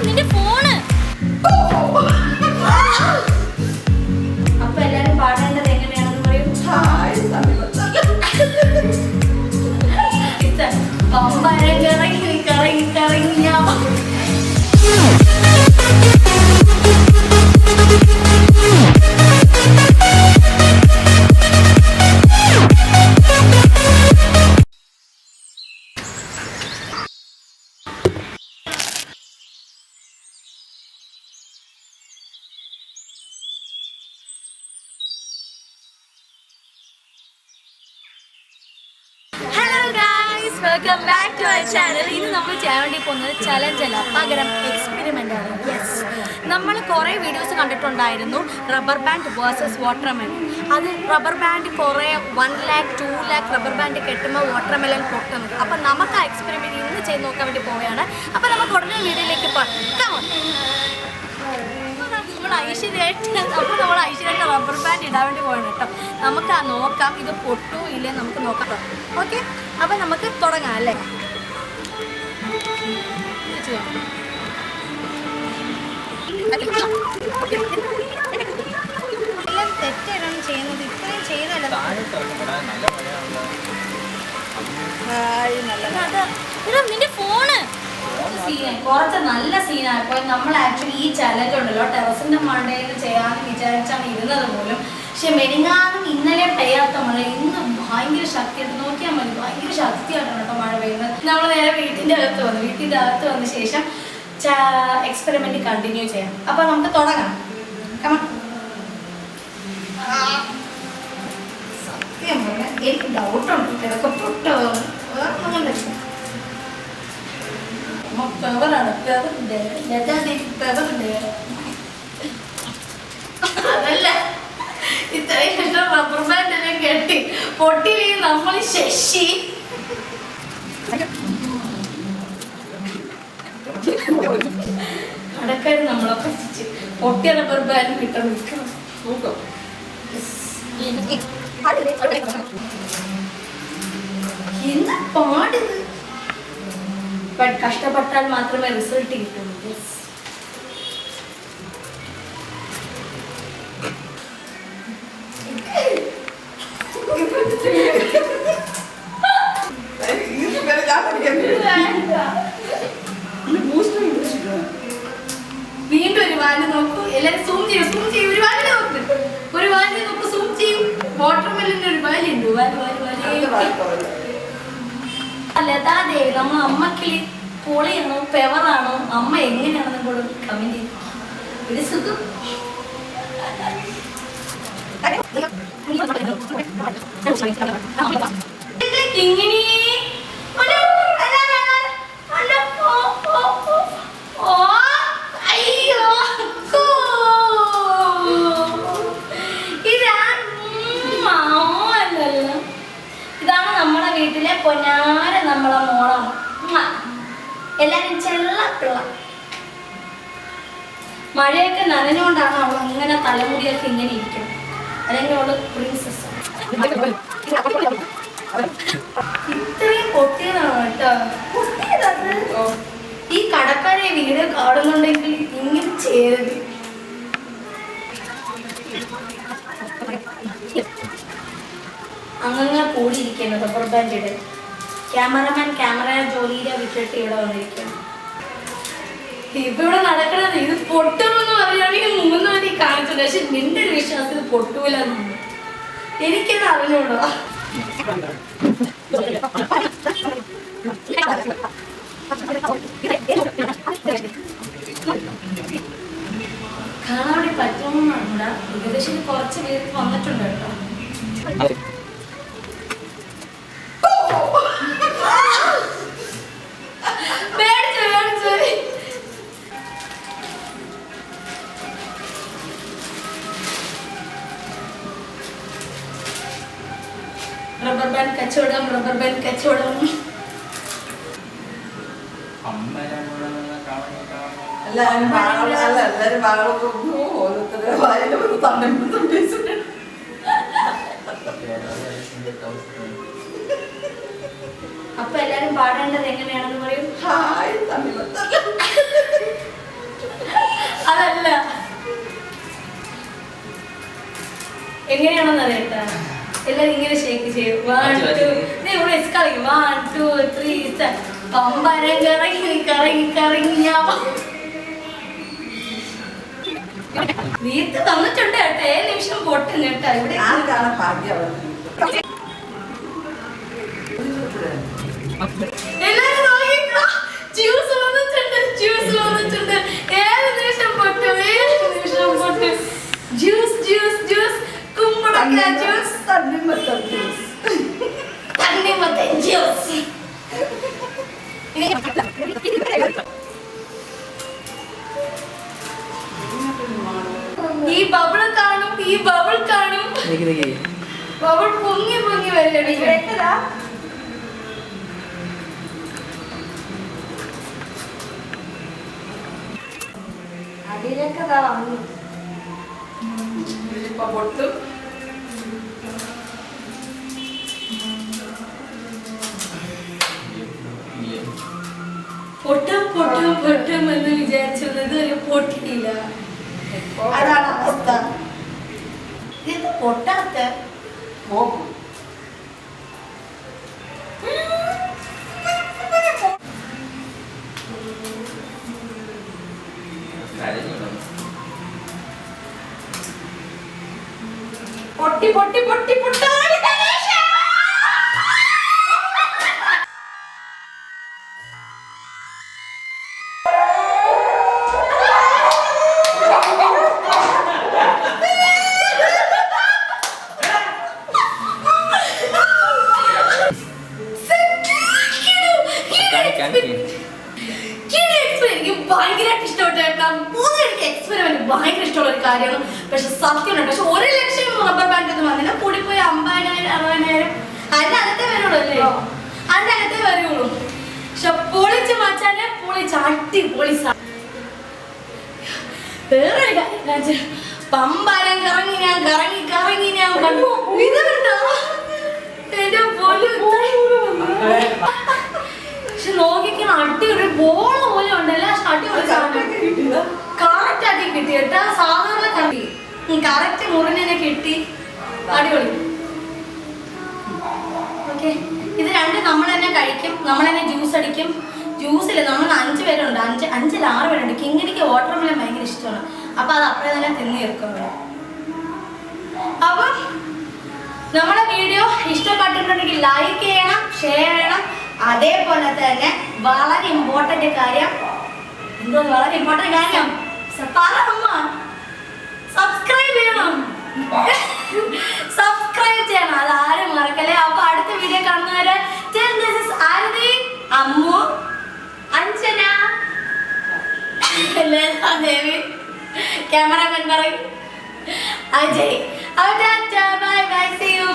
നിന്റെ ഫോണ്. അപ്പൊ എല്ലാരും പാടേണ്ടത് എങ്ങനെയാണെന്ന് പറയും. പമ്പരം കറങ്ങി കറങ്ങി കറങ്ങി welcome back to our channel. ഇന്ന് നമ്മൾ ചെയ്യാൻ വേണ്ടി പോകുന്നത് ചലഞ്ച് അല്ല, പകരം എക്സ്പെരിമെൻ്റ് ആണ്. യെസ്, നമ്മൾ കുറേ വീഡിയോസ് കണ്ടിട്ടുണ്ടായിരുന്നു റബ്ബർ ബാൻഡ് വേഴ്സസ് വാട്ടർമെലൻ. അത് റബ്ബർ ബാൻഡ് കുറേ 1 lakh 2 lakh റബ്ബർ ബാൻഡ് കെട്ടുമ്പോൾ വാട്ടർമെലൻ പൊട്ടുന്നത്. അപ്പം നമുക്ക് ആ എക്സ്പെരിമെൻറ്റ് ഇന്ന് ചെയ്ത് നോക്കാൻ വേണ്ടി പോവുകയാണ്. അപ്പം നമുക്ക് ഉടനെ വീഡിയോയിലേക്ക് നമ്മൾ ഐശ്വര്യമായിട്ട് റബ്ബർ ബാൻഡ് ഇടാൻ വേണ്ടി പോകണം കേട്ടോ. നമുക്ക് ആ നോക്കാം, ഇത് പൊട്ടു ഇല്ലേ നമുക്ക് നോക്കാം. ഓക്കെ, അപ്പം നമുക്ക് തുടങ്ങാം അല്ലേ. എല്ലാം തെറ്റാണ് ചെയ്യുന്നത്. ഇത്രയും ചെയ്തല്ലോ നിന്റെ ഫോണ്. കുറച്ച് നല്ല സീനായപ്പോൾ നമ്മൾ ആക്ച്വലി ഈ ചലഞ്ച് ഉണ്ടല്ലോ ടെറസിന്റെ മണ്ടയിൽ ചെയ്യാമെന്ന് വിചാരിച്ചാണ് ഇരുന്നത് പോലും. പക്ഷെ മെനിങ്ങാനും ഇന്നലെ പെയ്യാത്ത മഴ ഇന്ന് ഭയങ്കര ശക്തിയായിട്ട് നോക്കിയാൽ മതി. ഭയങ്കര ശക്തിയായിട്ടാണ് കേട്ടോ മഴ പെയ്യുന്നത്. നമ്മൾ നേരെ വീട്ടിൻ്റെ അകത്ത് വന്ന ശേഷം എക്സ്പെരിമെന്റ് കണ്ടിന്യൂ ചെയ്യാം. അപ്പൊ നമുക്ക് തുടങ്ങാം. സത്യം പറഞ്ഞാൽ എനിക്ക് ഡൗട്ടുണ്ട് ഇതൊക്കെ പൊട്ടോ വേറെ അതല്ല ഇത്രയും റബ്ബർ ബാൻഡ് എല്ലാം കെട്ടി പൊട്ടിയില്ലെങ്കിൽ നമ്മൾ ശശി കടക്കാർ നമ്മളെ പറ്റിച്ച് പൊട്ടിയ റബ്ബർ ബാൻഡ് കിട്ടണം. എന്താ പാടിത്? ബട്ട് കഷ്ടപ്പെട്ടാൽ മാത്രമേ റിസൾട്ട് കിട്ടുള്ളൂ. വീണ്ടും ഒരു വാല് നോക്കൂ. എല്ലാരും സൂം ചെയ്യും. ഒരു വാല് നോക്ക്, സൂം ചെയ്യും. വാട്ടർമെലന്റെ ഒരു വാലുണ്ട്. ലതാദേവി നമ്മൾ അമ്മക്കിളി പൊളിയാണോ പെവറാണോ അമ്മ എങ്ങനെയാണെന്നും കൂടെ കമന്റ് ചെയ്യും. ഒരു സുഖം. ഇതാണ് നമ്മുടെ വീട്ടിലെ പൊന്നാര നമ്മളെ മോളാണ്. എല്ലാരും ചെല്ലപ്പിള്ള. മഴയൊക്കെ നനഞ്ഞുകൊണ്ടാണ് അവൾ അങ്ങനെ തലമുടിയൊക്കെ ഇങ്ങനെ ഇരിക്കുന്നത്. അല്ലെങ്കിൽ അവള് പ്രിൻസസ്. ഇത്രയും പൊട്ടിയതാണ് കേട്ടോ. ഈ കടക്കാരെ വീട് കാണുന്നുണ്ടെങ്കിൽ ഇങ്ങനെ ചെയ്യരുത്. അങ്ങനെ കൂടിയിരിക്കുന്നത് റബ്ബർ ബാൻഡിയുടെ ക്യാമറമാൻ ക്യാമറ ജോലിയിലെ വിട്ടിട്ട് ഇവിടെ വന്നിരിക്കുന്നു. ഇപ്പൊ ഇവിടെ നടക്കണത് ഇത് പൊട്ടുമെന്ന് പറയുകയാണെങ്കിൽ 3 മണി കാണിച്ചിട്ടുണ്ട്. പക്ഷെ നിന്റെ ഒരു വിശ്വാസം ഇത് പൊട്ടൂലെന്നാണ്. എനിക്കത് അറിഞ്ഞൂടോ. കാണാൻ വേണ്ടി പറ്റുമെന്നാണ്. ഏകദേശം കുറച്ച് പേര് വന്നിട്ടുണ്ട് കേട്ടോ. റബ്ബർ ബാൻഡ് കച്ചവടം. അപ്പൊ എല്ലാരും പാടേണ്ടത് എങ്ങനെയാണെന്ന് പറയും. എങ്ങനെയാണെന്ന് അറിയട്ടാ എല്ലാരും ഇങ്ങനെ ഷേക്ക് ചെയ്യും 1 2 ഇവിടെ കളിക്കും 1 2 3 പമ്പരം കറങ്ങി കറങ്ങി കറങ്ങി വീട്ട് തന്നിട്ടുണ്ട് കേട്ടോ. 7 നിമിഷം പൊട്ടും കേട്ടോ. ഇവിടെ എല്ലാരും നോക്കിക്കോ, ജ്യൂസ് വന്നിട്ടുണ്ട്, ജ്യൂസ് വന്നിട്ടുണ്ട്. 7 നിമിഷം പൊട്ടും, 7 നിമിഷം പൊട്ടും. ജ്യൂസ് ജ്യൂസ് ജ്യൂസ്, കുമ്പളക്ക ജ്യൂസ്, തണ്ണിമത്തൻ ജ്യൂസ്, തണ്ണിമത്തൻ ജ്യൂസ്. ഈ ബബിൾ കാണും, ഈ ബബിൾ കാണും, ബബിൾ പൊങ്ങി പൊങ്ങി വരിക. അതിലൊക്കെ പൊട്ടും. പൊട്ടും പൊട്ടും പൊട്ടും എന്ന് വിചാരിച്ചത് ഇതുവരെ പൊട്ടിയില്ല. അതാണ് അവസ്ഥ. ഇത് പൊട്ടാത്ത പൊട്ടി പൊട്ടി പൊട്ടി പൊട്ടാണ്. ഭയങ്കരമായിട്ട് ഇഷ്ടപ്പെട്ട എനിക്ക് എക്സ്പെരിമെന്റ് ഭയങ്കര ഇഷ്ടമുള്ള ഒരു കാര്യമാണ്. പക്ഷെ സത്യമാണ്. പക്ഷെ 1 ലക്ഷം റബ്ബർ ബാൻഡ് ഒന്നും വന്നില്ല. കൂടിപ്പോയി 50,000 60,000 അതിന്റെ അകത്തേ വരുള്ളൂ അല്ലേ, അതിന്റെ അകത്തേ വരുള്ളൂ. പക്ഷെ പൊളിച്ച് മാച്ചാല് പൊളിച്ച് അടിപൊളി. വേറൊരു കാര്യം, പമ്പരം കറങ്ങി ഞാൻ കറങ്ങി കറങ്ങി ഞാൻ കണ്ടു. ഇതുണ്ടോ എന്റെ പോലും. പക്ഷെ നോക്കിക്കാൻ അടിപൊളി ബോള് പോലെ ഉണ്ടല്ലോ. അടിപൊളി കറക്റ്റ് ആക്കി കിട്ടി കേട്ടാ. സാധാരണ കറി കറക്റ്റ് മുറിനെ കിട്ടി. അടിപൊളി. ഓക്കെ, ഇത് 2 നമ്മൾ തന്നെ കഴിക്കും, നമ്മൾ തന്നെ ജ്യൂസ് അടിക്കും. ജ്യൂസില്ല, നമ്മൾ 5 പേരുണ്ട്, 5 6 പേരുണ്ട്. കിങ്ങിനിക്ക് വാട്ടർമെലൺ ഭയങ്കര ഇഷ്ടമാണ്. അപ്പൊ അത് അപ്പഴേ തന്നെ തിന്ന് തീർക്കും. അപ്പം നമ്മുടെ വീഡിയോ ഇഷ്ടപ്പെട്ടിട്ടുണ്ടെങ്കിൽ ലൈക്ക് ചെയ്യണം, ഷെയർ ചെയ്യണം. അതേപോലെ തന്നെ വളരെ ഇമ്പോർട്ടന്റ് കാര്യം, എന്തോ വളരെ ഇമ്പോർട്ടന്റ് കാര്യം, സബ്സ്ക്രൈബ് ചെയ്യണം, സബ്സ്ക്രൈബ് ചെയ്യണം. അതാരും മറക്കല്ലേ. അപ്പൊ അടുത്ത വീഡിയോ കാണുന്നവരെ ആരതി, അമ്മു, അഞ്ജന, ദേവി, ക്യാമറമാൻ പറയും, Ajay. Bye bye, see U.